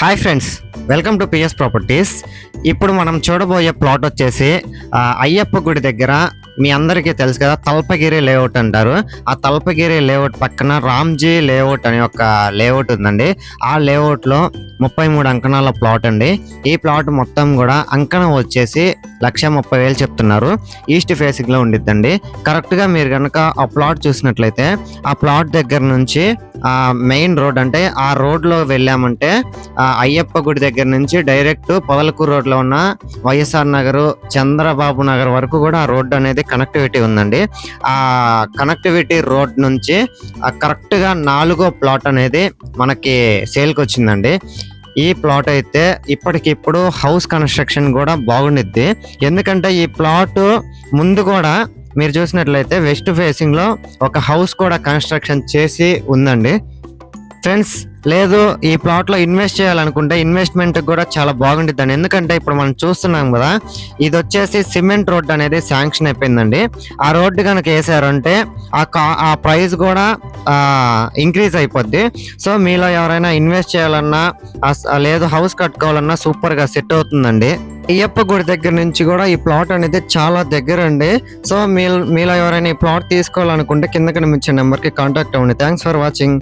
Hi friends, welcome to PS properties. ఇప్పుడు మనం చూడబోయే ప్లాట్ వచ్చేసి అయ్యప్ప గుడి దగ్గర మీ అందరికీ తెలుసు కదా, తల్పగిరి లేఅవుట్ అంటారు. ఆ తల్పగిరి లేఅవుట్ పక్కన రామ్జీ లేఅవుట్ అనే ఒక లేఅవుట్ ఉందండి. ఆ లేఅవుట్లో 33 అంకణాల ప్లాట్ అండి. ఈ ప్లాట్ మొత్తం కూడా అంకణం వచ్చేసి 1,30,000 చెప్తున్నారు. ఈస్ట్ ఫేసింగ్ లో ఉండిద్దండి. కరెక్ట్ గా మీరు కనుక ఆ ప్లాట్ చూసినట్లయితే ఆ ప్లాట్ దగ్గర నుంచి మెయిన్ రోడ్, అంటే ఆ రోడ్ లో వెళ్ళామంటే అయ్యప్ప గుడి దగ్గర నుంచి డైరెక్ట్ పొదలకూరు రోడ్ లో ఉన్న వైఎస్ఆర్ నగర్, చంద్రబాబు నగర్ వరకు కూడా ఆ రోడ్ అనేది కనెక్టివిటీ ఉందండి. ఆ కనెక్టివిటీ రోడ్ నుంచి కరెక్ట్ గా 4వ ప్లాట్ అనేది మనకి సేల్కి వచ్చిందండి. ఈ ప్లాట్ అయితే ఇప్పటికిప్పుడు హౌస్ కన్స్ట్రక్షన్ కూడా బాగుండిద్ది. ఎందుకంటే ఈ ప్లాట్ ముందు కూడా మీరు చూసినట్లయితే వెస్ట్ ఫేసింగ్ లో ఒక హౌస్ కూడా కన్స్ట్రక్షన్ చేసి ఉందండి ఫ్రెండ్స్. లేదు, ఈ ప్లాట్ లో ఇన్వెస్ట్ చేయాలనుకుంటే ఇన్వెస్ట్మెంట్ కూడా చాలా బాగుంటుందండి. ఎందుకంటే ఇప్పుడు మనం చూస్తున్నాం కదా, ఇది వచ్చేసి సిమెంట్ రోడ్ అనేది శాంక్షన్ అయిపోయిందండి. ఆ రోడ్డు కనుక వేసారంటే ఆ ప్రైస్ కూడా ఇంక్రీజ్ అయిపోద్ది. సో మీలో ఎవరైనా ఇన్వెస్ట్ చేయాలన్నా లేదు హౌస్ కట్టుకోవాలన్నా సూపర్ గా సెట్ అవుతుందండి. అయ్యప్ప గుడి దగ్గర నుంచి కూడా ఈ ప్లాట్ అనేది చాలా దగ్గర అండి. సో మీలో ఎవరైనా ఈ ప్లాట్ తీసుకోవాలనుకుంటే కింద కనిపించే నెంబర్ కి కాంటాక్ట్ అవ్వండి. Thanks for watching.